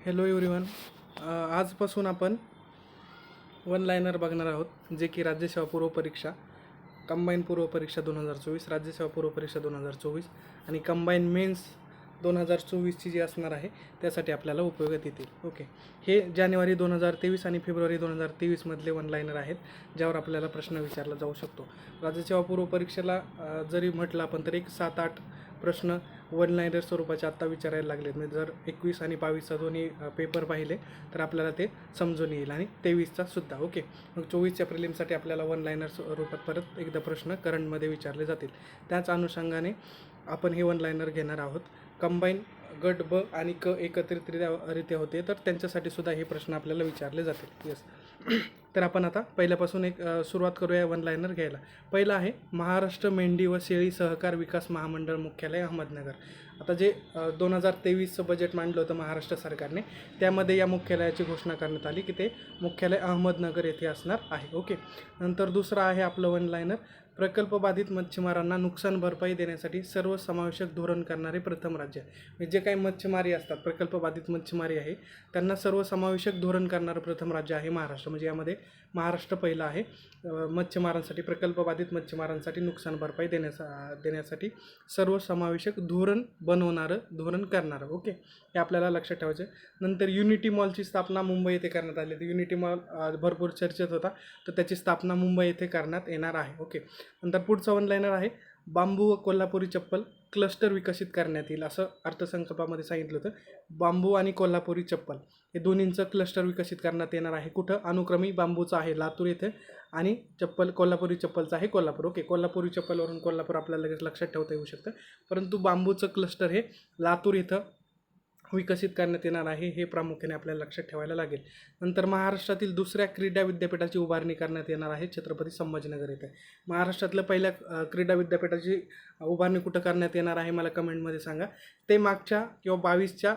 Hello everyone. आजपासून आपण one liner बघणार आहोत, जे की राज्यसेवा पूर्व परीक्षा, कंबाईन पूर्व परीक्षा 2024, राज्यसेवा पूर्व परीक्षा 2024 आणि कंबाईन मेन्स 2024ची जी असणार आहे त्यासाठी आपल्याला उपयोगात येतील. ओके, हे जानेवारी 2023 आणि फेब्रुवारी 2023मधले वन लायनर आहेत, ज्यावर आपल्याला प्रश्न विचारला जाऊ शकतो. राज्यसेवा पूर्व परीक्षेला जरी म्हटलं आपण तर एक 7-8 प्रश्न वन लायनर स्वरूपाचे आत्ता विचारायला लागलेत. म्हणजे जर 21 आणि 22चा दोन्ही पेपर पाहिले तर आपल्याला ते समजून येईल आणि 23चा सुद्धा. ओके, मग 24च्या प्रिलिमसाठी आपल्याला वन लायनर स्वरूपात परत एकदा प्रश्न करंटमध्ये विचारले जातील. त्याच अनुषंगाने आपण हे वन लायनर घेणार आहोत. कंबाईन गट ब आणि क एकत्रितरित्या होते तर त्यांच्यासाठी सुद्धा हे प्रश्न आपल्याला विचारले जातील. येस. तर आपण आता पहिल्यापासून एक सुरुवात करूया वन लायनर घ्यायला. पहिलं आहे महाराष्ट्र मेंढी व शेळी सहकार विकास महामंडळ मुख्यालय अहमदनगर. आता जे 2023चं बजेट मांडलं होतं महाराष्ट्र सरकारने, त्यामध्ये या मुख्यालयाची घोषणा करण्यात आली की ते मुख्यालय अहमदनगर येथे असणार आहे. ओके, नंतर दुसरं आहे आपलं वन लायनर, प्रकल्पबाधित मच्छीमारांना नुकसान भरपाई देण्यासाठी सर्वसमावेशक धोरण करणारे प्रथम राज्य. म्हणजे जे काही मच्छीमारी असतात, प्रकल्पबाधित मच्छीमारी आहे, त्यांना सर्वसमावेशक धोरण करणारं प्रथम राज्य आहे महाराष्ट्र. म्हणजे यामध्ये महाराष्ट्र पहिलं आहे मच्छीमारांसाठी, प्रकल्पबाधित मच्छीमारांसाठी नुकसान भरपाई देण्यासाठी सर्वसमावेशक धोरण धोरण करणारं. ओके, हे आपल्याला लक्षात ठेवायचं. नंतर युनिटी मॉलची स्थापना मुंबई येथे करण्यात आली. तर युनिटी मॉल भरपूर चर्चेत होता, तर त्याची स्थापना मुंबई येथे करण्यात येणार आहे. ओके, नंतर पुढचं वन लायनर आहे, बांबू व कोल्हापुरी चप्पल क्लस्टर विकसित करण्यात येईल असं अर्थसंकल्पामध्ये सांगितलं होतं. बांबू आणि कोल्हापुरी चप्पल हे दोन्हींचं क्लस्टर विकसित करण्यात येणार आहे. कुठं? अनुक्रमी बांबूचं आहे लातूर येथे आणि कोल्हापुरी चप्पलचं आहे कोल्हापूर. ओके, कोल्हापुरी चप्पलवरून कोल्हापूर आपल्याला लगेच लक्षात ठेवता येऊ शकतं, परंतु बांबूचं क्लस्टर हे लातूर इथं विकसित करण्यात येणार आहे, हे प्रामुख्याने आपल्याला लक्षात ठेवायला लागेल. नंतर महाराष्ट्रातील दुसऱ्या क्रीडा विद्यापीठाची उभारणी करण्यात येणार आहे छत्रपती संभाजीनगर येथे. महाराष्ट्रातल्या पहिल्या क्रीडा विद्यापीठाची उभारणी कुठं करण्यात येणार आहे मला कमेंटमध्ये सांगा. ते मागच्या किंवा 22च्या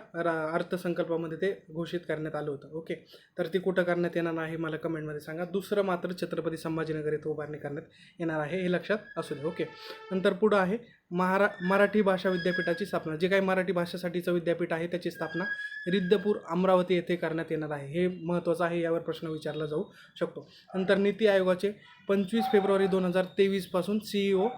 अर्थसंकल्पामध्ये ते घोषित करण्यात आलं होतं. ओके, तर ती कुठं करण्यात येणार आहे मला कमेंटमध्ये सांगा. दुसरं मात्र छत्रपती संभाजीनगर येथे उभारणी करण्यात येणार आहे, हे लक्षात असू दे. ओके, नंतर पुढं आहे मराठी भाषा विद्यापीठाची स्थापना. जे काही मराठी भाषेसाठीचं विद्यापीठ आहे त्याची स्थापना रिद्धपूर अमरावती येथे करण्यात येणार आहे, हे महत्त्वाचं आहे, यावर प्रश्न विचारला जाऊ शकतो. नंतर नीती आयोगाचे 25 फेब्रुवारी 2023 पासून CEO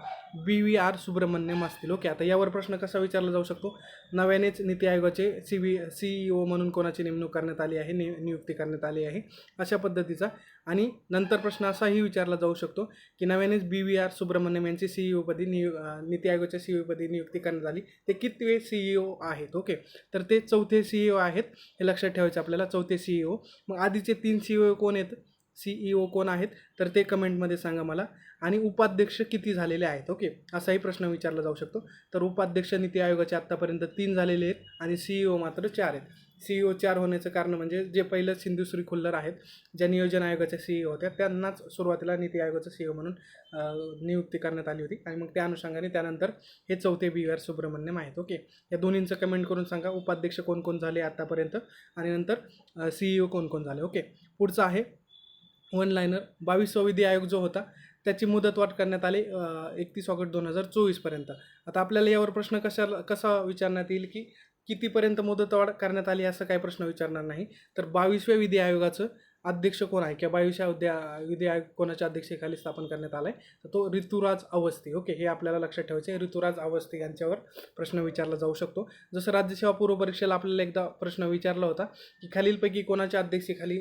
BVR सुब्रमण्यम असतील. ओके, आता यावर प्रश्न कसा विचारला जाऊ शकतो? नव्यानेच नीती आयोगाचे CEO म्हणून कोणाची नेमणूक करण्यात आली आहे, नियुक्ती करण्यात आली आहे, अशा पद्धतीचा. आणि नंतर प्रश्न असाही विचारला जाऊ शकतो की नव्यानेच BVR सुब्रमण्यम यांची CEOपदी नीती आयोगाच्या CEOपदी नियुक्ती करण्यात आली, ते कितवे CEO आहेत? ओके, तर ते चौथे CEO आहेत, हे लक्षात ठेवायचं आपल्याला, चौथे CEO. मग आधीचे 3 CEO कोण आहेत तर ते कमेंटमध्ये सांगा मला. आणि उपाध्यक्ष किती झालेले आहेत? ओके, असाही प्रश्न विचारला जाऊ शकतो. तर उपाध्यक्ष नीती आयोगाचे आत्तापर्यंत 3 झालेले आहेत आणि CEO मात्र 4 आहेत. CEO 4 होण्याचं कारण म्हणजे जे पहिलं सिंधुश्री खुल्लर आहेत, ज्या नियोजन आयोगाच्या CEO होत्या, त्यांनाच सुरुवातीला नीती आयोगाचं CEO म्हणून नियुक्ती करण्यात आली होती आणि मग त्या अनुषंगाने त्यानंतर हे चौथे BVR सुब्रमण्यम आहेत. ओके, या दोन्हींचं कमेंट करून सांगा, उपाध्यक्ष कोण कोण झाले आत्तापर्यंत आणि नंतर CEO कोण कोण झाले. ओके, पुढचं आहे वन लायनर, 22वा विधी आयोग जो होता त्याची मुदतवाढ करण्यात आली 31 ऑगस्ट 2024पर्यंत. आता आपल्याला यावर प्रश्न कसा विचारण्यात येईल की कितीपर्यंत मुदतवाढ करण्यात आली, असं काही प्रश्न विचारणार नाही. तर 22व्या विधी आयोगाचं अध्यक्ष कोण आहे किंवा 22व्या विधी आयोग कोणाच्या अध्यक्षतेखाली स्थापन करण्यात आला आहे, तर तो ऋतुराज अवस्थी. ओके, हे आपल्याला लक्षात ठेवायचे आहे. ऋतुराज अवस्थी यांच्यावर प्रश्न विचारला जाऊ शकतो. जसं राज्यसेवा पूर्व परीक्षेला आपल्याला एकदा प्रश्न विचारला होता की खालीलपैकी कोणाच्या अध्यक्षतेखाली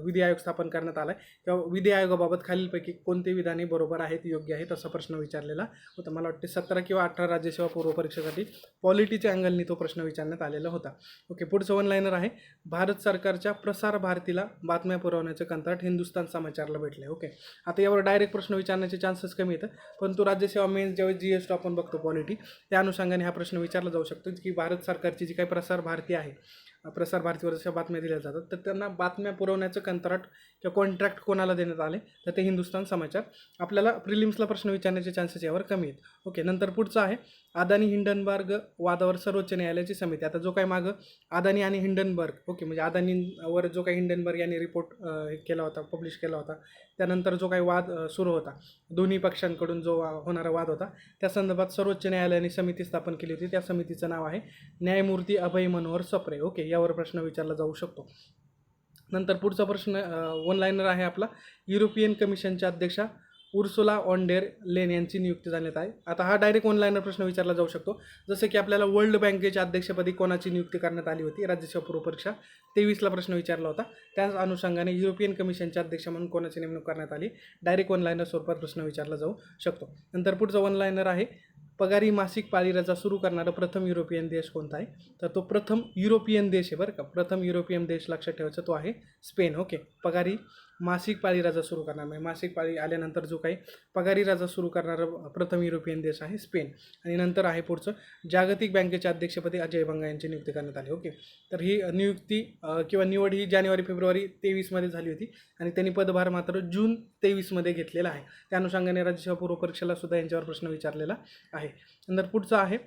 विधी आयोग स्थापन करण्यात आला आहे किंवा विधी आयोगाबाबत खालीलपैकी कोणते विधाने बरोबर आहेत, योग्य आहेत, असा प्रश्न विचारलेला होता. मला वाटते 17 किंवा 18 राज्यसेवा पूर्व परीक्षेसाठी पॉलिटीच्या अँगलनी तो प्रश्न विचारण्यात आलेला होता. ओके, पुढचं वन लायनर आहे, भारत सरकारच्या प्रसार भारतीला बातम्या पुरवण्याचं कंत्राट हिंदुस्तान समाचारला भेटले. ओके, आता यावर डायरेक्ट प्रश्न विचारण्याचे चान्सेस कमी येतं, परंतु राज्यसेवा मेन्स ज्यावेळी GS आपण बघतो पॉलिटी, त्या अनुषंगाने हा प्रश्न विचारला जाऊ शकतो की भारत सरकारची जी काही प्रसार भारती आहे, प्रसार भारतीवर जशा बातम्या दिल्या जातात, तर त्यांना बातम्या पुरवण्याचं कंत्राट किंवा कॉन्ट्रॅक्ट कोणाला देण्यात आले, तर ते हिंदुस्तान समाचार. आपल्याला प्रिलिम्सला प्रश्न विचारण्याचे चान्सेस यावर कमी आहेत. ओके, नंतर पुढचं आहे अदानी हिंडनबर्ग वादावर सर्वोच्च न्यायालयाची समिती. आता जो काही मागं अदानी आणि हिंडनबर्ग, ओके, म्हणजे अदानीवर जो काही हिंडनबर्ग यांनी रिपोर्ट केला होता, पब्लिश केला होता, त्यानंतर जो काही वाद सुरू होता, दोन्ही पक्षांकडून जो होणारा वाद होता, त्या संदर्भात सर्वोच्च न्यायालयाने समिती स्थापन केली होती. त्या समितीचं नाव आहे न्यायमूर्ती अभय मनोहर सप्रे. ओके, यावर प्रश्न विचारला जाऊ शकतो. नंतर पुढचा प्रश्न वन लाईनर आहे आपला, युरोपियन कमिशनच्या अध्यक्षा उर्सुला ऑन डेर लेन यांची नियुक्ती झाली आहे. आता हा डायरेक्ट वन लाईनर प्रश्न विचारला जाऊ शकतो. जसं की आपल्याला वर्ल्ड बँकेच्या अध्यक्षपदी कोणाची नियुक्ती करण्यात आली होती, राज्यसेवा पूर्व परीक्षा 23ला प्रश्न विचारला होता. त्याच अनुषंगाने युरोपियन कमिशनच्या अध्यक्ष म्हणून कोणाची नेमणूक करण्यात आली, डायरेक्ट वन लाईनर स्वरूपात प्रश्न विचारला जाऊ शकतो. नंतर पुढचा वन लाईनर आहे, पगारी मासिक पाळी रजा सुरू करणारा प्रथम युरोपियन देश कोणता आहे, तर तो प्रथम युरोपियन देश आहे बरं का. प्रथम युरोपियन देश लक्षात ठेवायचा तो आहे स्पेन. ओके, पगारी मासिक पाळी रजा सुरू करणार, म्हणजे मासिक पाळी आल्यानंतर जो काही पगारी रजा सुरू करणारा प्रथम युरोपियन देश आहे स्पेन. आणि नंतर आहे पुढचं, जागतिक बँकेच्या अध्यक्षपदी अजय बंगा यांची नियुक्ती करण्यात आली. ओके, तर ही नियुक्ती किंवा निवड ही जानेवारी-फेब्रुवारी 23मध्ये झाली होती आणि त्यांनी पदभार मात्र जून 23मध्ये घेतलेला आहे. त्या अनुषंगाने राज्यसेवा पूर्व परीक्षेला सुद्धा यांच्यावर प्रश्न विचारलेला आहे. नंतर पुढचं आहे,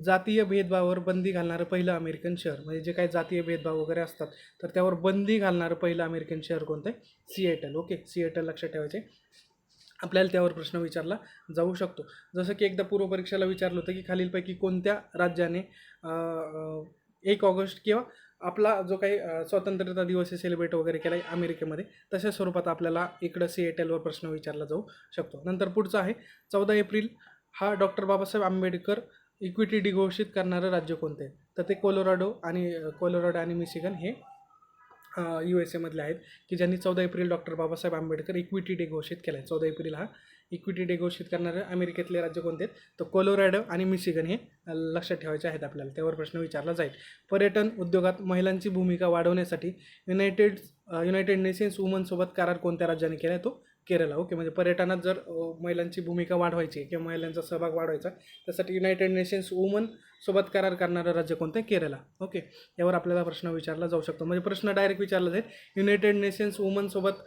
जातीय भेदभावावर बंदी घालणारं पहिलं अमेरिकन शहर, म्हणजे जे काही जातीय भेदभाव वगैरे असतात तर त्यावर बंदी घालणारं पहिलं अमेरिकन शहर कोणतं आहे, सिएटल. ओके, सिएटल लक्षात ठेवायचे. आपल्याला त्यावर प्रश्न विचारला जाऊ शकतो. जसं की एकदा पूर्व परीक्षेला विचारलं होतं की खालीलपैकी कोणत्या राज्याने 1 ऑगस्ट किंवा आपला जो काही स्वातंत्र्यता दिवस सेलिब्रेट वगैरे केला आहे अमेरिकेमध्ये, तशा स्वरूपात आपल्याला इकडं सिएटलवर प्रश्न विचारला जाऊ शकतो. नंतर पुढचं आहे, 14 एप्रिल हा doctor Babasaheb Ambedkar equity day घोषित करणारं राज्य कोणतं आहे, तर ते कोलोराडो आणि मिशिगन हे USA मधले आहेत की ज्यांनी 14 April doctor Babasaheb Ambedkar equity day घोषित केला आहे. 14 एप्रिल हा इक्विटी डे घोषित करणारे अमेरिकेतले राज्य कोणते आहेत, तर कोलोराडो आणि मिशिगन हे लक्षात ठेवायचे आहेत आपल्याला, त्यावर प्रश्न विचारला जाईल. पर्यटन उद्योगात महिलांची भूमिका वाढवण्यासाठी युनायटेड नेशन्स वुमनसोबत करार कोणत्या राज्याने केला आहे, तो केरळ. ओके, म्हणजे पर्यटनात जर महिलांची भूमिका वाढवायची किंवा महिलांचा सहभाग वाढवायचा त्यासाठी युनायटेड नेशन्स वुमन सोबत करार करणारं राज्य कोणतं आहे, केरळ. ओके, यावर आपल्याला प्रश्न विचारला जाऊ शकतो. म्हणजे प्रश्न डायरेक्ट विचारला जाईल, युनायटेड नेशन्स वुमनसोबत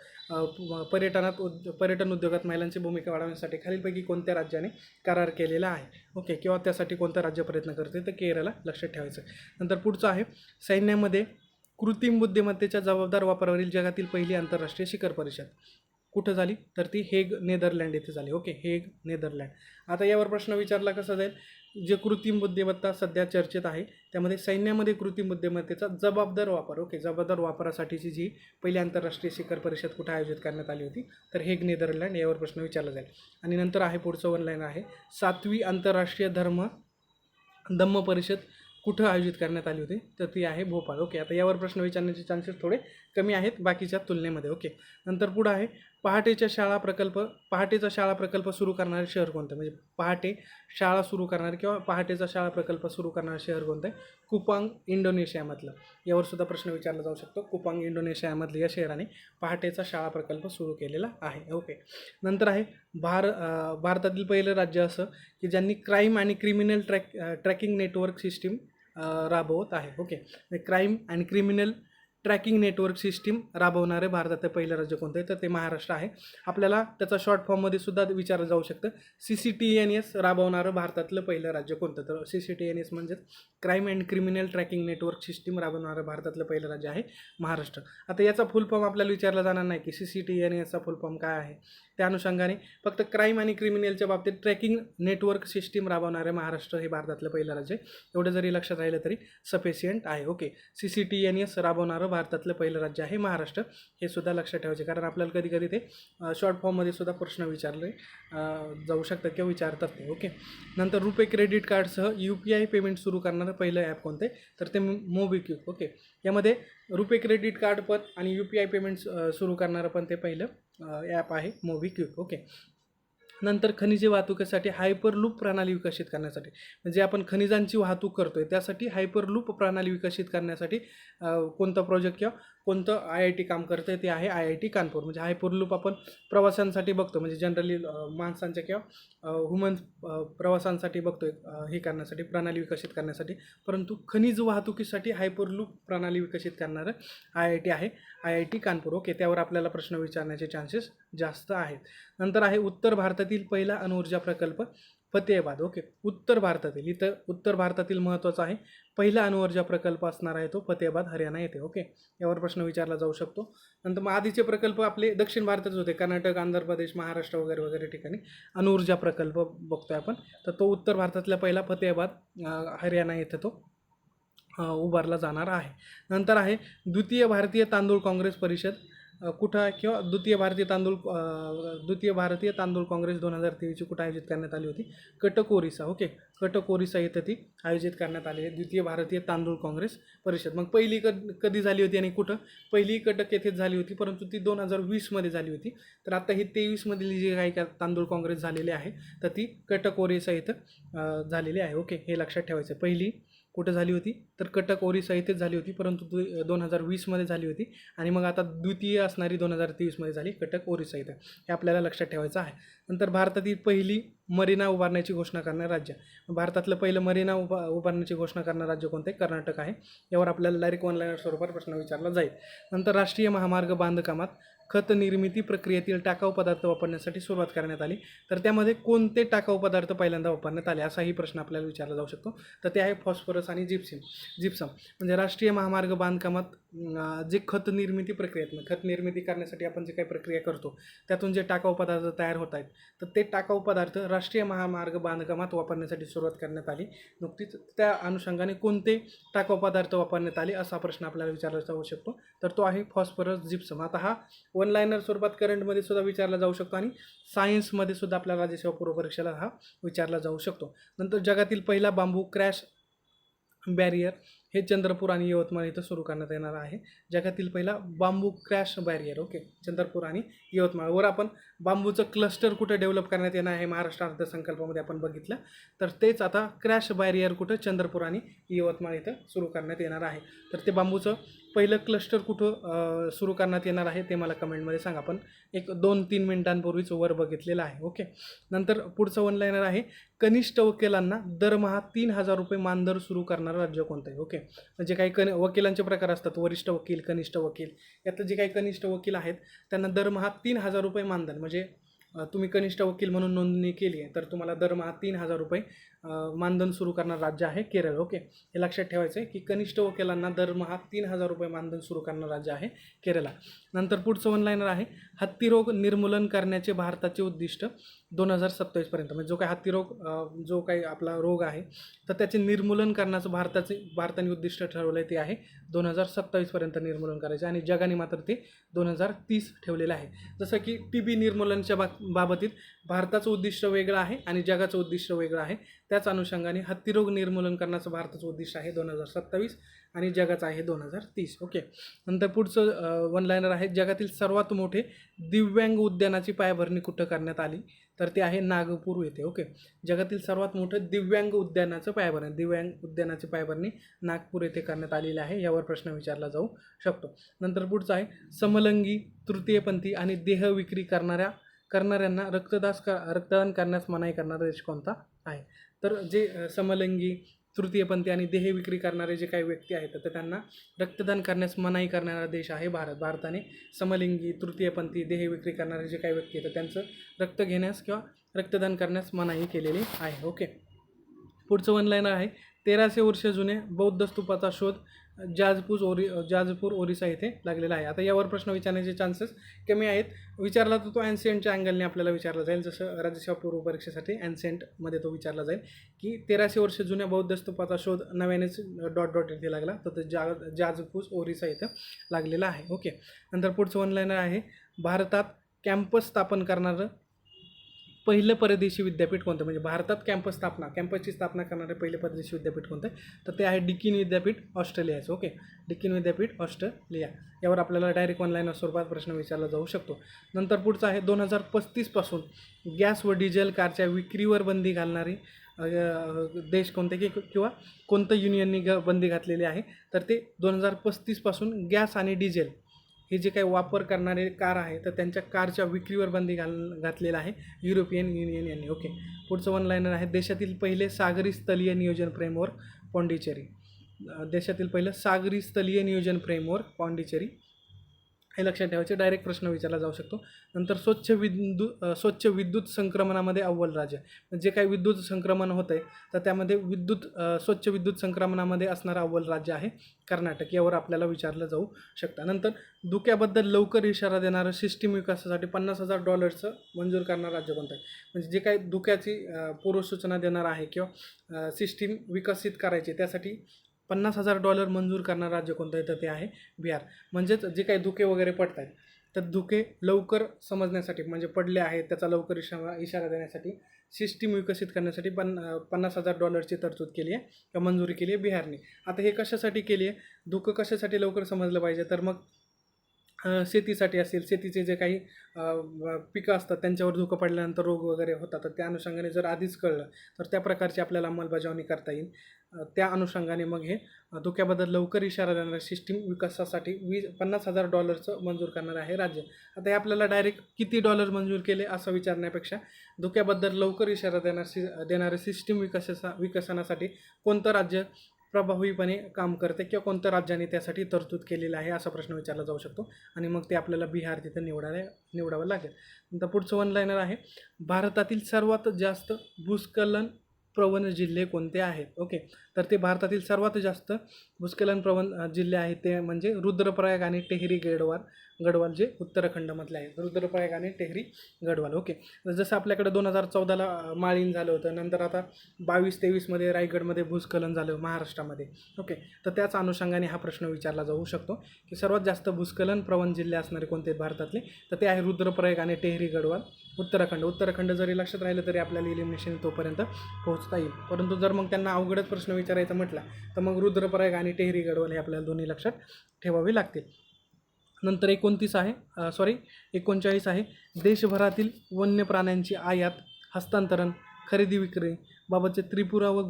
पर्यटन उद्योगात महिलांची भूमिका वाढवण्यासाठी खालीलपैकी कोणत्या राज्याने करार केलेला आहे. ओके, किंवा त्यासाठी कोणतं राज्य प्रयत्न करते, तर केरळ लक्षात ठेवायचं. नंतर पुढचं आहे, सैन्यामध्ये कृत्रिम बुद्धिमत्तेच्या जबाबदार वापरावरील जगातील पहिली आंतरराष्ट्रीय शिखर परिषद कुठं झाली, तर ती हेग नेदरलँड येथे झाली. Okay, Hague Netherland. आता यावर प्रश्न विचारला कसा जाईल, जे कृत्रिम बुद्धिमत्ता सध्या चर्चेत आहे त्यामध्ये सैन्यामध्ये कृत्रिम बुद्धिमत्तेचा जबाबदार वापर. ओके, जबाबदार वापरासाठीची जी पहिली आंतरराष्ट्रीय शिखर परिषद कुठं आयोजित करण्यात आली होती, तर हेग नेदरलँड, यावर प्रश्न विचारला जाईल. आणि नंतर आहे पुढचं वन लाईन आहे, 7वी आंतरराष्ट्रीय धम्म परिषद कुठं आयोजित करण्यात आली होती, तर ती आहे भोपाळ. ओके, आता यावर प्रश्न विचारण्याचे चान्सेस थोडे कमी आहेत बाकीच्या तुलनेमध्ये. ओके, नंतर पुढं आहे, पहाटेचा शाळा प्रकल्प सुरू करणारे शहर कोणतं, म्हणजे पहाटे शाळा सुरू करणारे किंवा पहाटेचा शाळा प्रकल्प सुरू करणारे शहर कोणतं आहे, कुपांग इंडोनेशियामधलं. यावर सुद्धा प्रश्न विचारला जाऊ शकतो. कुपांग इंडोनेशियामधलं या शहराने पहाटेचा शाळा प्रकल्प सुरू केलेला आहे. ओके, नंतर आहे, भारतातील पहिलं राज्य असं की ज्यांनी क्राईम आणि क्रिमिनल ट्रॅकिंग नेटवर्क सिस्टीम राबवत आहे. ओके, क्राईम आणि क्रिमिनल ट्रॅकिंग नेटवर्क सिस्टीम राबवणारे भारताचं पहिलं राज्य कोणतं आहे, तर ते महाराष्ट्र आहे. आपल्याला त्याचा शॉर्ट फॉर्ममध्ये सुद्धा विचारलं जाऊ शकतं, CCTNS राबवणारं भारतातलं पहिलं राज्य कोणतं, तर CCTNS म्हणजेच crime and criminal tracking network system राबवणारं भारतातलं पहिलं राज्य आहे महाराष्ट्र. आता याचा फुल फॉर्म आपल्याला विचारला जाणार नाही की CCTNSचा फुल फॉर्म काय आहे, त्या अनुषंगाने फक्त क्राईम आणि क्रिमिनलच्या बाबतीत ट्रॅकिंग नेटवर्क सिस्टीम राबवणारे महाराष्ट्र हे भारतातलं पहिलं राज्य आहे. एवढं जरी लक्षात राहिलं तरी सफिशियंट आहे. ओके, CCTNS राबवणारं भारतातलं पहिलं राज्य आहे महाराष्ट्र, हे सुद्धा लक्षात ठेवायचे, कारण आपल्याला कधी कधी ते शॉर्ट फॉर्ममध्ये सुद्धा प्रश्न विचारले जाऊ शकतात किंवा विचारतात ते. ओके, नंतर रुपे क्रेडिट कार्डसह UPI पेमेंट सुरू करणारं पहिलं ॲप कोणतं आहे, तर ते मोबिक्विक. ओके, यामध्ये रुपे क्रेडिट कार्ड पण आणि UPI पेमेंट सुरू करणारं पण ते पहिलं ॲप आहे मोबिक्विक. ओके, नंतर खनिजे वाहतुकीसाठी हायपरलूप प्रणाली विकसित करण्यासाठी, म्हणजे आपण खनिजांची वाहतूक करतोय त्यासाठी हायपरलूप प्रणाली विकसित करण्यासाठी कोणता प्रोजेक्ट किंवा कोणतं IIT काम करतं आहे, ते आहे IIT कानपूर. म्हणजे हायपरलूप आपण प्रवासांसाठी बघतो, म्हणजे जनरली माणसांच्या किंवा ह्युमन प्रवासांसाठी बघतोय हे करण्यासाठी, प्रणाली विकसित करण्यासाठी, परंतु खनिज वाहतुकीसाठी हायपरलूप प्रणाली विकसित करणारं IIT आहे IIT कानपूर. ओके, त्यावर आपल्याला प्रश्न विचारण्याचे चान्सेस जास्त आहेत. नंतर आहे, उत्तर भारतातील पहिला अणुऊर्जा प्रकल्प फतेहाबाद. ओके, उत्तर भारतातील महत्त्वाचा आहे, पहिला अणुऊर्जा प्रकल्प असणार आहे तो फतेहाबाद हरियाणा येथे. ओके, यावर प्रश्न विचारला जाऊ शकतो. नंतर मग आधीचे प्रकल्प आपले दक्षिण भारतातच होते, कर्नाटक, आंध्र प्रदेश, महाराष्ट्र वगैरे वगैरे ठिकाणी अणुऊर्जा प्रकल्प बघतोय आपण, तर तो उत्तर भारतातला पहिला फतेहाबाद हरियाणा येथे तो उभारला जाणार आहे. नंतर आहे द्वितीय भारतीय तांदूळ काँग्रेस परिषद कुठं आहे किंवा द्वितीय भारतीय तांदूळ काँग्रेस 2023ची कुठं आयोजित करण्यात आली होती? कटक ओरिसा. ओके, कटक ओरिसा इथं ती आयोजित करण्यात आली आहे द्वितीय भारतीय तांदूळ काँग्रेस परिषद. मग पहिली कधी झाली होती आणि कुठं? पहिली कटक येथेच झाली होती, परंतु ती 2020मध्ये झाली होती. तर आता ही 23मधली जी काही तांदूळ काँग्रेस झालेली आहे तर ती कटक ओरिसा इथं झालेली आहे. ओके, हे लक्षात ठेवायचं. पहिली कुठं झाली होती? तर कटक ओरिसा इथेच झाली होती, परंतु 2020मध्ये झाली होती. आणि मग आता द्वितीय असणारी 2023मध्ये झाली कटक ओरिसा इथं. हे आपल्याला लक्षात ठेवायचं आहे. नंतर भारतातील पहिली मरीना उभारण्याची घोषणा करणारं राज्य. भारतातलं पहिलं मरीना उभारण्याची घोषणा करणारं राज्य कोणतं आहे? कर्नाटक आहे. यावर आपल्याला डायरेक्ट ऑनलाईन स्वरूपात प्रश्न विचारला जाईल. नंतर राष्ट्रीय महामार्ग बांधकामात खत निर्मिती प्रक्रियेतील टाकाऊ पदार्थ वापरण्यासाठी सुरुवात करण्यात आली. तर त्यामध्ये कोणते टाकाऊ पदार्थ पहिल्यांदा वापरण्यात आले असाही प्रश्न आपल्याला विचारला जाऊ शकतो. तर ते आहे फॉस्फरस आणि जिप्सम. म्हणजे राष्ट्रीय महामार्ग बांधकामात जे खत निर्मिती प्रक्रियेत खत निर्मिती करण्यासाठी आपण जे काही प्रक्रिया करतो त्यातून जे टाकाऊ पदार्थ तयार होत आहेत तर ते टाकाऊ पदार्थ राष्ट्रीय महामार्ग बांधकामात वापरण्यासाठी सुरुवात करण्यात आली नुकतीच. त्या अनुषंगाने कोणते टाकाऊ पदार्थ वापरण्यात आले असा प्रश्न आपल्याला विचारला जाऊ शकतो. तर तो आहे फॉस्फरस जिप्सम. आता हा वन लाईनर स्वरूपात करंटमध्ये सुद्धा विचारला जाऊ शकतो आणि सायन्समध्ये सुद्धा आपल्याला राज्यसेवा पूर्व परीक्षेला हा विचारला जाऊ शकतो. नंतर जगातील पहिला बांबू क्रॅश बॅरियर हे चंद्रपूर आणि यवतमाळ इथं सुरू करण्यात येणार आहे. जगातील पहिला बांबू क्रॅश बॅरियर. ओके, चंद्रपूर आणि यवतमाळवर आपण बांबूचं क्लस्टर कुठं डेव्हलप करण्यात येणार आहे महाराष्ट्र अर्थसंकल्पामध्ये आपण बघितलं. तर तेच आता क्रॅश बॅरियर कुठं चंद्रपूर आणि यवतमाळ इथं सुरू करण्यात येणार आहे. तर ते बांबूचं पहिलं क्लस्टर कुठं सुरू करण्यात येणार आहे ते मला कमेंटमध्ये सांगा. आपण एक 2-3 मिनिटांपूर्वीच वर बघितलेलं आहे. ओके, नंतर पुढचं वन लाईनर आहे कनिष्ठ वकिलांना दरमहा 3,000 रुपये मानधन सुरू करणारं राज्य कोणतं आहे? ओके, म्हणजे काही वकिलांचे प्रकार असतात, वरिष्ठ वकील, कनिष्ठ वकील. यातलं जे काही कनिष्ठ वकील आहेत त्यांना दरमहा 3,000 रुपये मानधन. म्हणजे तुम्ही कनिष्ठ वकील म्हणून नोंदणी केली आहे तर तुम्हाला दरमहा 3,000 रुपये मानधन सुरू करणारं राज्य आहे केरळ. ओके, हे लक्षात ठेवायचं आहे की कनिष्ठ वकिलांना दरमहा 3,000 रुपये मानधन सुरू करणारं राज्य आहे केरळ. नंतर पुढचं वन लाईनर आहे हत्तीरोग निर्मूलन करण्याचे भारताचे उद्दिष्ट 2027पर्यंत. म्हणजे जो काही हत्तीरोग जो काही आपला रोग आहे तर त्याचे निर्मूलन करण्याचं भारताने उद्दिष्ट ठरवलं आहे ते आहे 2027पर्यंत निर्मूलन करायचे आणि जगाने मात्र ते 2030 ठेवलेलं आहे. जसं की TB निर्मूलनाच्या बाबतीत भारताचं उद्दिष्ट वेगळं आहे आणि जगाचं उद्दिष्ट वेगळं आहे. त्याच अनुषंगाने हत्तीरोग निर्मूलन करण्याचं भारताचं उद्दिष्ट आहे 2027 आणि जगाचं आहे 2030. ओके, नंतर पुढचं वन लाईनर आहे जगातील सर्वात मोठे दिव्यांग उद्यानाची पायाभरणी कुठं करण्यात आली? तर ते आहे नागपूर येथे. ओके, जगातील सर्वात मोठं दिव्यांग उद्यानाची पायाभरणी नागपूर येथे करण्यात आलेली आहे. यावर प्रश्न विचारला जाऊ शकतो. नंतर पुढचं आहे समलिंगी, तृतीयपंथी आणि देह विक्री करणाऱ्यांना रक्तदान करण्यास मनाई करणारा देश कोणता आहे? तर जे समलिंगी, तृतीयपंथी आणि देह विक्री करणारे जे काही व्यक्ती आहेत तर त्यांना रक्तदान करण्यास मनाई करणारा देश आहे भारत. भारताने समलिंगी, तृतीयपंथी, देह विक्री करणारे जे काही व्यक्ती आहेत त्यांचं रक्त घेण्यास किंवा रक्तदान करण्यास मनाई केलेली आहे. ओके, पुढचं वन लाईनर आहे 1300 वर्ष जुने बौद्ध स्तूपाचा शोध जाजपूर ओरिसा येथे लागलेला आहे. आता यावर प्रश्न विचारण्याचे चान्सेस कमी आहेत. विचारला तर तो ॲन्सेंटच्या अँगलने आपल्याला विचारला जाईल. जसं राज्यसेवा पूर्व परीक्षेसाठी ॲन्सेंटमध्ये तो विचारला जाईल की 1300 वर्ष जुन्या बौद्ध स्तूपाचा शोध नव्यानेच ... इथे लागला तर ते जाजपूर ओरिसा इथं लागलेला आहे. ओके, नंतर पुढचं वन लाईनर आहे भारतात कॅम्पस स्थापन करणारं पहिलं परदेशी विद्यापीठ कोणतं? म्हणजे भारतात कॅम्पसची स्थापना करणारे पहिले परदेशी विद्यापीठ कोणतं? तर ते आहे डिकिन विद्यापीठ ऑस्ट्रेलियाचं. ओके, डिकिन विद्यापीठ ऑस्ट्रेलिया. यावर आपल्याला डायरेक्ट ऑनलाईन स्वरूपात प्रश्न विचारला जाऊ शकतो. नंतर पुढचं आहे 2035 पासून गॅस व डिझेल कारच्या विक्रीवर बंदी घालणारी देश कोणते किंवा कोणतं युनियननी बंदी घातलेली आहे? तर ते 2035 पासून गॅस आणि डिझेल हे जे काही वापर करणारे कार आहे तर त्यांच्या कारच्या विक्रीवर बंदी घातलेलं आहे युरोपियन युनियन यांनी. ओके, पुढचं वन लाईनर आहे देशातील पहिले सागरी स्थलीय नियोजन फ्रेमवर्क पॉंडिचेरी. देशातील पहिलं सागरी स्थलीय नियोजन फ्रेमवर्क पॉंडिचेरी. हे लक्षात ठेवायचे. डायरेक्ट प्रश्न विचारला जाऊ शकतो. नंतर स्वच्छ विद्युत संक्रमणामध्ये अव्वल राज्य. जे काही विद्युत संक्रमण होतं आहे तर त्यामध्ये स्वच्छ विद्युत संक्रमणामध्ये असणारं अव्वल राज्य आहे कर्नाटक. यावर आपल्याला विचारलं जाऊ शकतं. नंतर धुक्याबद्दल लवकर इशारा देणारं सिस्टीम विकासासाठी $50,000 मंजूर करणारं राज्य कोणतं आहे? म्हणजे जे काही धुक्याची पूर्वसूचना देणार आहे किंवा सिस्टीम विकसित करायची त्यासाठी $50,000 मंजूर करणारं राज्य कोणतं आहे, तर ते आहे बिहार. म्हणजेच जे काही धुके वगैरे पडत आहेत तर धुके लवकर समजण्यासाठी, म्हणजे पडले आहेत त्याचा लवकर इशारा देण्यासाठी, सिस्टीम विकसित करण्यासाठी $50,000ची तरतूद केली आहे किंवा मंजुरी केली आहे बिहारने. आता हे कशासाठी केली आहे, धुकं कशासाठी लवकर समजलं पाहिजे, तर मग शेतीसाठी असेल, शेतीचे जे काही पिकं असतात त्यांच्यावर धुकं पडल्यानंतर रोग वगैरे होतात, तर त्या अनुषंगाने जर आधीच कळलं तर त्या प्रकारची आपल्याला अंमलबजावणी करता येईल. त्या अनुषंगाने मग हे धोक्याबद्दल लवकर इशारा देणाऱ्या सिस्टीम विकासासाठी $50,000 मंजूर करणार आहे राज्य. आता हे आपल्याला डायरेक्ट किती डॉलर मंजूर केले असं विचारण्यापेक्षा धोक्याबद्दल लवकर इशारा देणारे सिस्टीम विकसनासाठी कोणतं राज्य प्रभावीपणे काम करते किंवा कोणत्या राज्याने त्यासाठी तरतूद केलेली आहे असा प्रश्न विचारला जाऊ शकतो आणि मग ते आपल्याला बिहार तिथं निवडावं लागेल. नंतर पुढचं वन लाईनर आहे, भारतातील सर्वात जास्त भूस्खलन प्रवण जिल्हे कोणते आहेत. ओके, तर ते भारतातील सर्वात जास्त भूस्खलन प्रवण जिल्हे आहेत ते म्हणजे रुद्रप्रयाग आणि टेहरी गढवाल जे उत्तराखंडमधले आहेत. रुद्रप्रयाग आणि टेहरी गढवाल. ओके, जसं आपल्याकडे 2014ला माळीण झालं होतं, नंतर आता 22-23मध्ये रायगडमध्ये भूस्खलन झालं महाराष्ट्रामध्ये. ओके, तर त्याच अनुषंगाने हा प्रश्न विचारला जाऊ शकतो की सर्वात जास्त भूस्खलन प्रवण जिल्हे असणारे कोणते भारतातले, तर ते आहे रुद्रप्रयाग आणि टेहरी गढवाल उत्तराखंड जरी लक्षात राहिलं तरी आपल्याला इलिमिनेशन तोपर्यंत पोहोचता येईल. परंतु जर मग त्यांना अवघडच प्रश्न विचारायचा म्हटला तर मग रुद्रप्रयाग आणि टेहरी गढवाल हे आपल्याला दोन्ही लक्षात ठेवावे लागतील. नंतर 39 आहे, देशभरातील वन्य प्राण्यांची आयात, हस्तांतरण, खरेदी विक्री बाबतचे त्रिपुरा व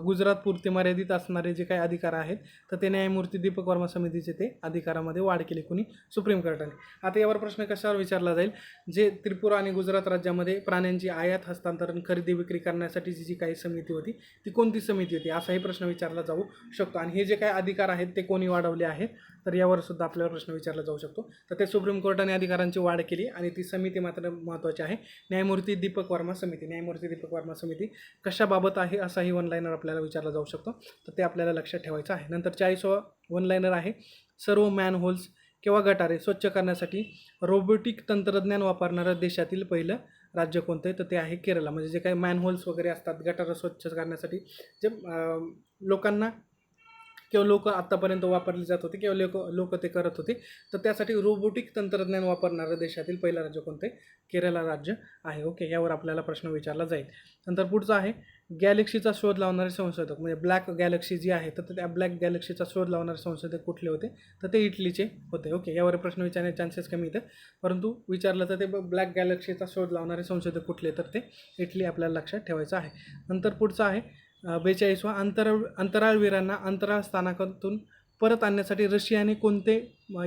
गुजरात पुरते मर्यादित असणारे जे काही अधिकार आहेत तर ते न्यायमूर्ती दीपक वर्मा समितीचे ते अधिकारामध्ये वाढ केली कुणी, सुप्रीम कोर्टाने. आता यावर प्रश्न कशावर विचारला जाईल, जे त्रिपुरा आणि गुजरात राज्यामध्ये प्राण्यांची आयात, हस्तांतरण, खरेदी विक्री करण्यासाठीची जी काही समिती होती ती कोणती समिती होती असाही प्रश्न विचारला जाऊ शकतो. आणि हे जे काही अधिकार आहेत ते कोणी वाढवले आहेत तर यावर सुद्धा आपल्याला प्रश्न विचारला जाऊ शकतो. तर ते सुप्रीम कोर्टाने अधिकारांची वाढ केली आणि ती समिती मात्र महत्त्वाची आहे, न्यायमूर्ती दीपक वर्मा समिती कशाबाबत आहे असाही वन लाईनर आपल्याला विचारला जाऊ शकतो, तर ते आपल्याला लक्षात ठेवायचं आहे. नंतर 40वा वन लाईनर आहे, सर्व मॅनहोल्स किंवा गटारे स्वच्छ करण्यासाठी रोबोटिक तंत्रज्ञान वापरणारं देशातील पहिलं राज्य कोणतं आहे, तर ते आहे केरळ. म्हणजे जे काही मॅनहोल्स वगैरे असतात गटारं स्वच्छ करण्यासाठी जे लोक आत्तापर्यंत वापरली जात होते किंवा लोक ते करत होते, तर त्यासाठी रोबोटिक तंत्रज्ञान वापरणारं देशातील पहिलं राज्य कोणतं आहे, केरळ राज्य आहे. ओके, यावर आपल्याला प्रश्न विचारला जाईल. नंतर पुढचं आहे, गॅलेक्सीचा शोध लावणारे संशोधक, म्हणजे ब्लॅक गॅलेक्सी जी आहे तर त्या ब्लॅक गॅलेक्सीचा शोध लावणारे संशोधक कुठले होते, तर ते इटलीचे होते. ओके, यावर प्रश्न विचारण्याचे चान्सेस कमी येतात, परंतु विचारलं तर ते ब्लॅक गॅलेक्सीचा शोध लावणारे संशोधक कुठले, तर ते इटली आपल्याला लक्षात ठेवायचं आहे. नंतर पुढचं आहे 42वा, अंतराळवीरांना अंतराळ स्थानकातून परत आणण्यासाठी रशियाने कोणते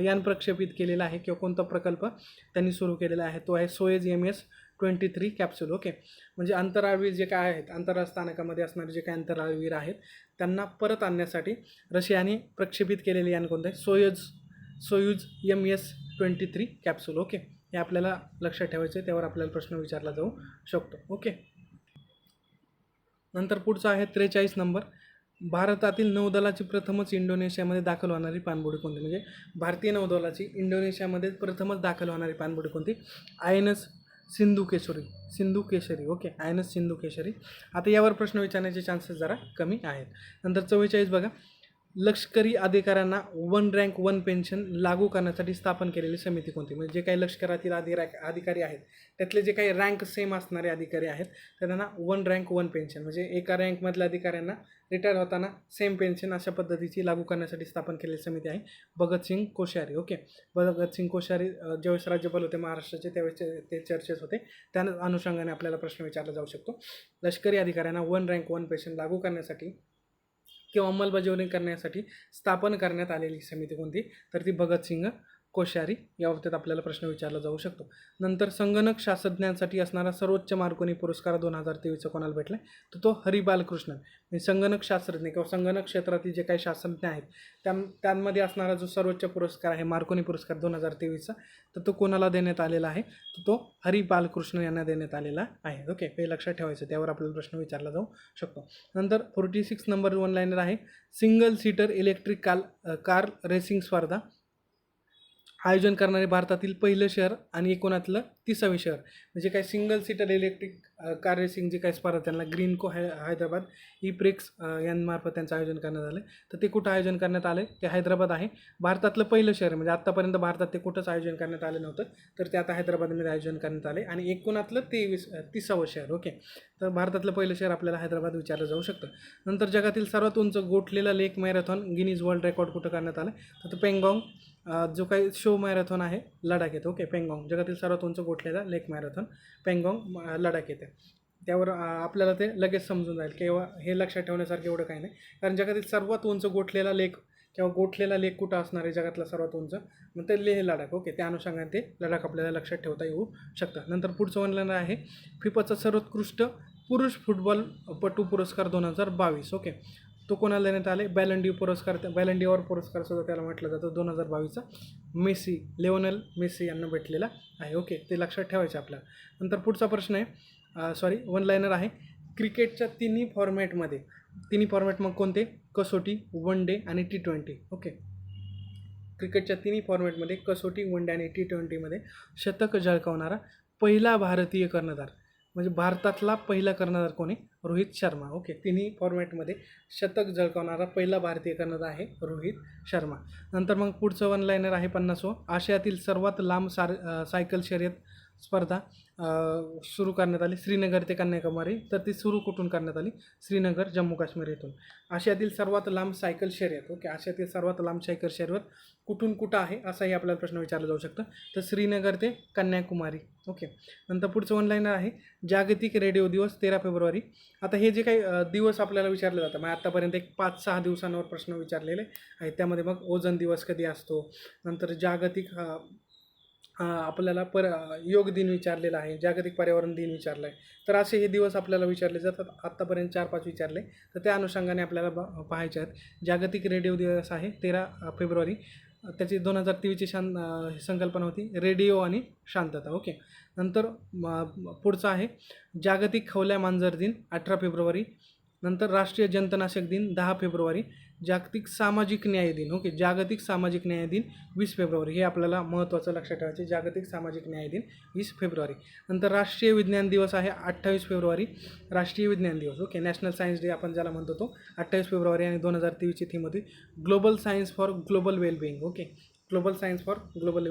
यान प्रक्षेपित केलेलं आहे किंवा कोणता प्रकल्प त्यांनी सुरू केलेला आहे, तो आहे सोयज MS-23 कॅप्सूल. ओके, म्हणजे अंतराळवीर जे काय आहेत, अंतराळ स्थानकामध्ये असणारे जे काही अंतराळवीर आहेत त्यांना परत आणण्यासाठी रशियाने प्रक्षेपित केलेले यान कोणतं आहे, सोयूज MS-23 कॅप्सूल. ओके, हे आपल्याला लक्षात ठेवायचं आहे, त्यावर आपल्याला प्रश्न विचारला जाऊ शकतो. ओके, नंतर पुढचं आहे 43 नंबर, भारतातील नौदलाची प्रथमच इंडोनेशियामध्ये दाखल होणारी पाणबुडी कोणती, म्हणजे भारतीय नौदलाची इंडोनेशियामध्ये प्रथमच दाखल होणारी पाणबुडी कोणती, INS सिंधू केशरी. ओके, INS सिंधू केशरी. आता यावर प्रश्न विचारण्याचे चान्सेस जरा कमी आहेत. नंतर 44 बघा, लष्करी अधिकाऱ्यांना 1 रँक 1 पेन्शन लागू करण्यासाठी स्थापन केलेली समिती कोणती, म्हणजे जे काही लष्करातील अधिकारी आहेत त्यातले जे काही रँक सेम असणारे अधिकारी आहेत तर त्यांना 1 रँक 1 पेन्शन, म्हणजे एका रँकमधल्या अधिकाऱ्यांना रिटायर होताना सेम पेन्शन अशा पद्धतीची लागू करण्यासाठी स्थापन केलेली समिती आहे भगतसिंग कोश्यारी. ओके, भगतसिंग कोश्यारी ज्यावेळेस राज्यपाल होते महाराष्ट्राचे त्यावेळेस ते चर्चेस होते, त्या अनुषंगाने आपल्याला प्रश्न विचारला जाऊ शकतो. लष्करी अधिकाऱ्यांना 1 रँक 1 पेन्शन लागू करण्यासाठी किंवा अंमलबजावणी करण्यासाठी स्थापन करण्यात आलेली समिती कोणती, तर ती भगतसिंग कोश्यारी. या बाबतीत आपल्याला प्रश्न विचारला जाऊ शकतो. नंतर संगणक शास्त्रज्ञांसाठी असणारा सर्वोच्च मार्कोनी पुरस्कार 2023 कोणाला भेटला, तर तो हरी बालकृष्णन. म्हणजे संगणक शास्त्रज्ञ किंवा संगणक क्षेत्रातील जे काही शास्त्रज्ञ आहेत त्यांमध्ये असणारा जो सर्वोच्च पुरस्कार आहे मार्कोनी पुरस्कार 2023चा, तर तो कोणाला देण्यात आलेला आहे, तर तो हरी बालकृष्णन यांना देण्यात आलेला आहे. ओके, हे लक्षात ठेवायचं, त्यावर आपल्याला प्रश्न विचारला जाऊ शकतो. नंतर 46 नंबर वन लाईनर आहे, single seater electric car racing स्पर्धा आयोजन करणारे भारतातील पहिलं शहर आणि एकूणातलं 30वे शहर, म्हणजे काय single seater electric car racing जे काही स्पर्धा त्यांना ग्रीनको हैदराबाद ई-प्रेक्स यांमार्फत त्यांचं आयोजन करण्यात आलं. तर ते कुठं आयोजन करण्यात आलं ते हैदराबाद आहे. भारतातलं पहिलं शहर म्हणजे आत्तापर्यंत भारतात ते कुठंच आयोजन करण्यात आलं नव्हतं, तर ते आता हैदराबादमध्ये आयोजन करण्यात आले आणि एकूणातलं 30वं शहर. ओके, तर भारतातलं पहिलं शहर आपल्याला हैदराबाद विचारलं जाऊ शकतं. नंतर जगातील सर्वात उंच गोठलेला लेक मॅरेथॉन गिनीज वर्ल्ड रेकॉर्ड कुठं करण्यात आलं, तर पेंगॉंग जो काही शो मॅरेथॉन आहे लडाख येतो. ओके, पेंगॉंग जगातील सर्वात उंच गोठलेला लेक मॅरेथॉन पेंगॉंग लडाख येते. त्यावर आपल्याला ते लगेच समजून जाईल किंवा हे लक्षात ठेवण्यासारखं एवढं काही नाही, कारण जगातील सर्वात उंच गोठलेला लेक किंवा गोठलेला लेक कुठं असणार आहे जगातला सर्वात उंच, मग ते लेह लडाख. ओके, त्या अनुषंगाने ते लडाख आपल्याला लक्षात ठेवता येऊ शकतं. नंतर पुढचं ऑनलाईन आहे फिफाचा सर्वोत्कृष्ट पुरुष फुटबॉलपटू पुरस्कार 2022. ओके, तो कोणाला देण्यात आले, बॅलंडिओर पुरस्कार सुद्धा त्याला म्हटलं जातं. 2022चा मेसी, लिओनेल मेसी यांना भेटलेला आहे. ओके, ते लक्षात ठेवायचं आपल्याला. नंतर पुढचा प्रश्न आहे वन लाईनर आहे क्रिकेटच्या तिन्ही फॉर्मॅट मग कोणते, कसोटी, वन डे आणि T20. ओके, क्रिकेटच्या तिन्ही फॉर्मॅटमध्ये कसोटी, वन डे आणि T20मध्ये शतक झळकावणारा पहिला भारतीय कर्णधार म्हणजे भारतातला पहिला कर्णधार कोणी, रोहित शर्मा. ओके, तिन्ही फॉर्मॅटमध्ये शतक झळकावणारा पहिला भारतीय कर्णधार आहे रोहित शर्मा. नंतर मग पुढचं वन लाईनर आहे 50वं आशियातील सर्वात लांब सायकल शर्यत स्पर्धा सुरू करण्यात आली श्रीनगर ते कन्याकुमारी. तर ती सुरू कुठून करण्यात आली, श्रीनगर जम्मू काश्मीर येथून. आशियातील सर्वात लांब सायकल शर्यत. ओके, आशियातील सर्वात लांब सायकल शर्यत कुठं आहे असाही आपल्याला प्रश्न विचारला जाऊ शकतं, तर श्रीनगर ते कन्याकुमारी. ओके, नंतर पुढचं वन लाईनर आहे जागतिक रेडिओ दिवस 13 फेब्रुवारी. आता हे जे काही दिवस आपल्याला विचारले जातं, मग आतापर्यंत एक 5-6 दिवसांवर प्रश्न विचारलेले आहेत. त्यामध्ये मग ओझोन दिवस कधी असतो, नंतर जागतिक आपल्याला योग दिन विचारलेला आहे, जागतिक पर्यावरण दिन विचारला आहे. तर असे हे दिवस आपल्याला विचारले जातात. आत्तापर्यंत 4-5 विचारले, तर त्या अनुषंगाने आपल्याला पाहायचे आहेत. जागतिक रेडिओ दिवस आहे 13 फेब्रुवारी. त्याची 2023ची संकल्पना होती रेडिओ आणि शांतता. ओके, नंतर पुढचा आहे जागतिक खवल्या मांजर दिन 18 फेब्रुवारी. नंतर राष्ट्रीय जंतनाशक दिन 10 फेब्रुवारी. जागतिक सामाजिक न्याय दिन. ओके, जागतिक सामाजिक न्याय दिन 20 फेब्रुवारी. हे आपल्याला महत्त्वाचं लक्षात ठेवायचे, जागतिक सामाजिक न्याय दिन 20 फेब्रुवारी. नंतर राष्ट्रीय विज्ञान दिवस आहे 28 फेब्रुवारी. राष्ट्रीय विज्ञान दिवस. ओके, नॅशनल सायन्स डे आपण ज्याला म्हणतो तो 28 फेब्रुवारी. आणि 2023ची थीम होती global science for global wellbeing. Okay, global science for global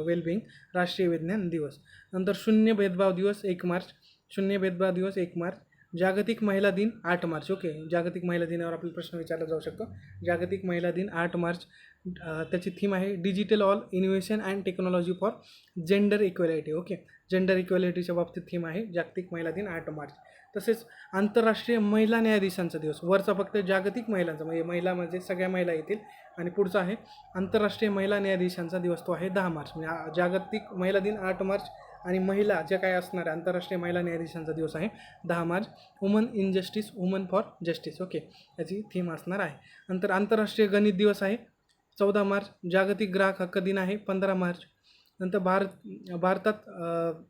wellbeing राष्ट्रीय विज्ञान दिवस. नंतर शून्य भेदभाव दिवस 1 मार्च. शून्य भेदभाव दिवस 1 मार्च. जागतिक महिला दिन 8 मार्च. ओके, जागतिक महिला दिनावर आपल्याला प्रश्न विचारला जाऊ शकतो. जागतिक महिला दिन 8 मार्च. त्याची थीम आहे digital all innovation and technology for gender equality. Okay, gender इक्वॅलिटीच्या बाबतीत थीम आहे जागतिक महिला दिन 8 मार्च. तसेच आंतरराष्ट्रीय महिला न्यायाधीशांचा दिवस. वरचा फक्त जागतिक महिलांचा म्हणजे महिला म्हणजे सगळ्या महिला येतील, आणि पुढचा आहे आंतरराष्ट्रीय महिला न्यायाधीशांचा दिवस, तो आहे 10 मार्च. म्हणजे जागतिक महिला दिन 8 मार्च आणि महिला ज्या काय असणार आहे आंतरराष्ट्रीय महिला न्यायाधीशांचा दिवस आहे 10 March. Woman in justice, woman for justice. Okay, याची थीम असणार आहे. नंतर आंतरराष्ट्रीय गणित दिवस आहे 14 मार्च. जागतिक ग्राहक हक्क दिन आहे 15 मार्च. नंतर भारतात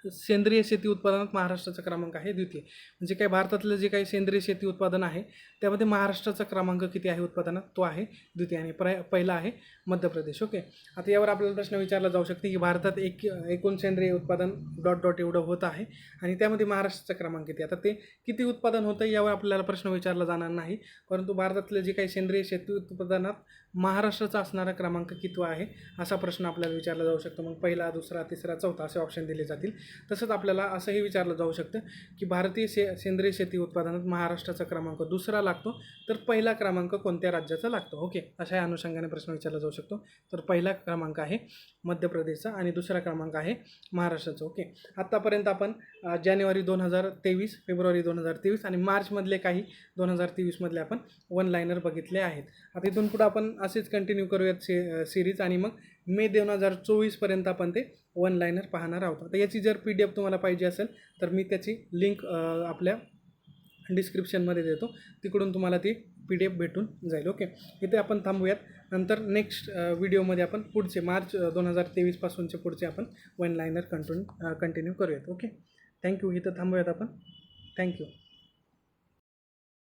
सेंद्रिय शेती उत्पादनात महाराष्ट्राचा क्रमांक आहे द्वितीय. म्हणजे काय भारतातलं जे काही सेंद्रिय शेती उत्पादन आहे त्यामध्ये महाराष्ट्राचा क्रमांक किती आहे उत्पादनात, तो आहे द्वितीय. आणि पहिला आहे मध्य प्रदेश. ओके, आता यावर आपल्याला प्रश्न विचारला जाऊ शकते की भारतात एकूण सेंद्रिय उत्पादन ... एवढं होत आहे आणि त्यामध्ये महाराष्ट्राचा क्रमांक किती. आता ते किती उत्पादन होतं यावर आपल्याला प्रश्न विचारला जाणार नाही, परंतु भारतातले जे काही सेंद्रिय शेती उत्पादनात महाराष्ट्राचा असणारा क्रमांक किती आहे असा प्रश्न आपल्याला विचारला जाऊ शकतो. मग पहिला, दुसरा, तिसरा, चौथा असे ऑप्शन दिले जातील. तसंच आपल्याला असंही विचारलं जाऊ शकतं की भारतीय सेंद्रिय शेती उत्पादनात महाराष्ट्राचा क्रमांक दुसरा लागतो, तर पहिला क्रमांक कोणत्या राज्याचा लागतो. ओके, अशा अनुषंगाने प्रश्न विचारला जाऊ शकतो. तर पहिला क्रमांक आहे मध्य प्रदेशचा आणि दुसरा क्रमांक आहे महाराष्ट्राचा. ओके, आत्तापर्यंत आपण जानेवारी 2023, फेब्रुवारी 2023 आणि मार्चमधले काही 2023मधले आपण वन लाईनर बघितले आहेत. आता इथून पुढं आपण असेच कंटिन्यू करूयात सिरीज आणि मग मे 2024पर्यंत आपण ते वन लाईनर पाहणार आहोत. आता याची जर PDF तुम्हाला पाहिजे असेल तर मी त्याची लिंक आपल्या डिस्क्रिप्शनमध्ये देतो, तिकडून तुम्हाला ती PDF भेटून जाईल. ओके, इथे आपण थांबूयात. नंतर नेक्स्ट व्हिडिओमध्ये आपण पुढचे मार्च 2023पासूनचे पुढचे आपण वन लाईनर कंटिन्यू करूयात. Okay, thank you. इथं थांबूयात आपण. थँक्यू.